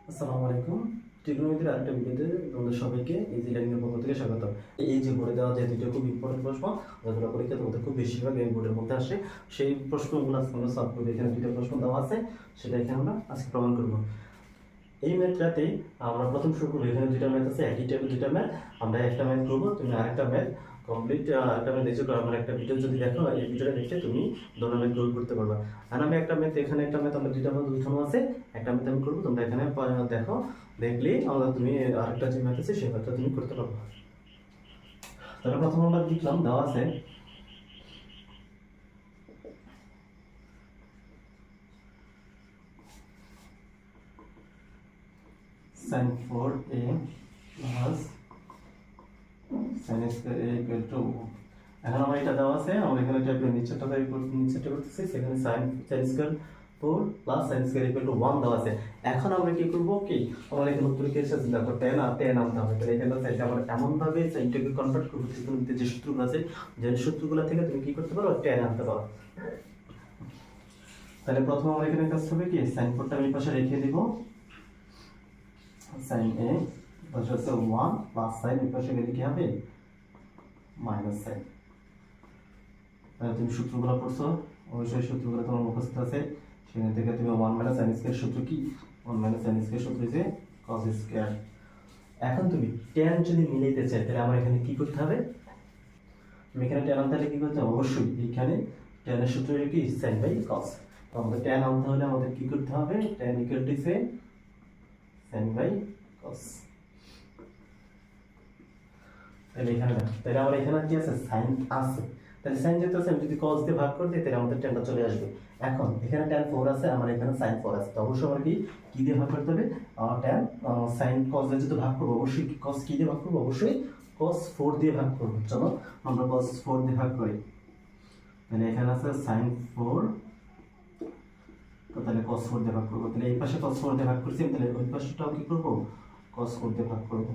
আসসালামু আলাইকুম। ট্রিগোনোমেট্রির আরেকটা ভিডিওতে তোমাদের সবাইকে ইজি লার্নিং এর পক্ষ থেকে স্বাগত। এই যে বোর্ডে দেওয়া যে দুটো খুব ইম্পর্টেন্ট প্রশ্ন, যেগুলো পরীক্ষা তোমাদের খুব বেশিরভাগ এই বোর্ডের মধ্যে আসে, সেই প্রশ্নগুলো আজকে আমরা সলভ করবো। এখানে দুটো প্রশ্ন দেওয়া আছে, সেটা এখানে আমরা আজকে প্রমাণ করবো। এই ম্যাথটাতে আমরা প্রথম শুরু করবো। এখানে দুইটা ম্যাথ আছে, একই টাইপের দুইটা ম্যাথ। আমরা একটা ম্যাথ করবো, তুমি আরেকটা ম্যাথ কমপ্লিট একটা ম্যাথ দেখছো। আমার একটা ভিডিও যদি দেখো, এই ভিডিওটা দেখে তুমি দুটো ম্যাথ গ্রুপ করতে পারবা। আর আমি একটা ম্যাথ, এখানে একটা ম্যাথ, আমরা দুইটা ম্যাথ উঠানো আছে, একটা ম্যাথ আমি করবো, তোমরা এখানে দেখো, দেখলেই আমরা তুমি আরেকটা যে ম্যাথ আছে সেই ম্যাথটা তুমি করতে পারবা। তাহলে প্রথম আমরা লিখলাম, দেওয়া আছে sin 4a plus sin square a equal to, এখন আমার এটা দেওয়া আছে, আমরা এখানে টাইপের নিচেরটা করতেছি, সেখানে sin square 4 plus sin square equal to 1 দেওয়া আছে। এখন আমরা কি করব, কি আমরা এখানে উত্তর কি এসেছে, দেখো tan আর tan আনতে হবে। তাহলে এখানে চাইতে আমরা এমন ভাবে সাইনটাকে কনভার্ট করব, ত্রিকোণমিতির যে সূত্রগুলো আছে, যে সূত্রগুলো থেকে তুমি কি করতে পারো, tan আনতে পারো। তাহলে প্রথমে আমরা এখানে কাজ হবে কি, sin 4টা আমি পাশে রেখে দিব, sin a পাশে হচ্ছে 1 প্লাস sin এর পাশে গেলে কি হবে, মাইনাস sin। তুমি সূত্রগুলো পড়ছো, অবশ্যই সূত্রগুলো তোমার মুখস্থ আছে। সেখান থেকে তুমি 1 মাইনাস sin স্কয়ার সূত্র কি, 1 মাইনাস sin স্কয়ার সূত্র যে cos স্কয়ার। এখন তুমি tan যদি মিলাইতে চাই, তাহলে আমার এখানে কি করতে হবে, আমি এখানে tan আনতে হলে কি করতে হবে, অবশ্যই এখানে tan এর সূত্র কি sin বাই cos। তো আমাদের tan আনতে হলে আমাদের কি করতে হবে, tan equal to sin by cos। তাহলে এখানে দেখো, তাহলে আমার এখানে কি আছে, sin আছে, তাহলে sin যেহেতু আছে, আমি যদি cos দিয়ে ভাগ করে দিই, তাহলে আমাদের tanটা চলে আসবে। এখন এখানে tan 4 আছে, আমার এখানে sin 4 আছে, তো অবশ্যই আমার কি দিয়ে ভাগ করতে হবে, tan sin cos দিয়ে যদি ভাগ করবো, অবশ্যই cos কি দিয়ে ভাগ করবো, অবশ্যই cos 4 দিয়ে ভাগ করবো। চলো আমরা cos 4 দিয়ে ভাগ করি। তাহলে এখানে আছে sin 4, তো তাহলে cos 4 দিয়ে ভাগ করবো। তাহলে এই পাশে cos 4 দিয়ে ভাগ করছি, তাহলে ওই পাশেটাও কি করবো, cos 4 দিয়ে ভাগ করবো।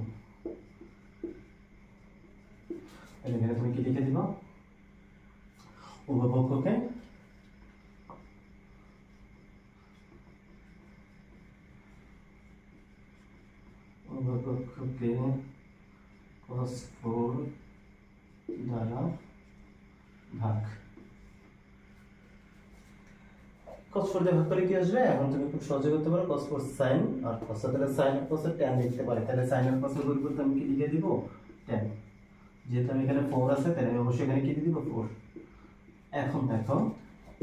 তাহলে এখানে তুমি কি লিখে দিবা, উভয়পক্ষকে cos 4 দ্বারা ভাগ। cos 4 দিয়ে ভাগ করে কি আসবে, এখন তুমি খুব সহজে করতে পারো, cos 4 sin আর cos, তাহলে sin আর cos এর tan লিখতে পারি। তাহলে sin আর cos এর পরিবর্তে আমি কি লিখে দিব, tan। যেহেতু আমি এখানে 4 আছে, তাহলে আমি অবশ্যই এখানে কি দিয়ে দিব, 4। এখন দেখো,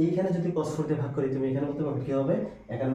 এইখানে যদি cos 4 দিয়ে ভাগ করি, তুমি এখানে বলতে পারবে কি হবে, এখানে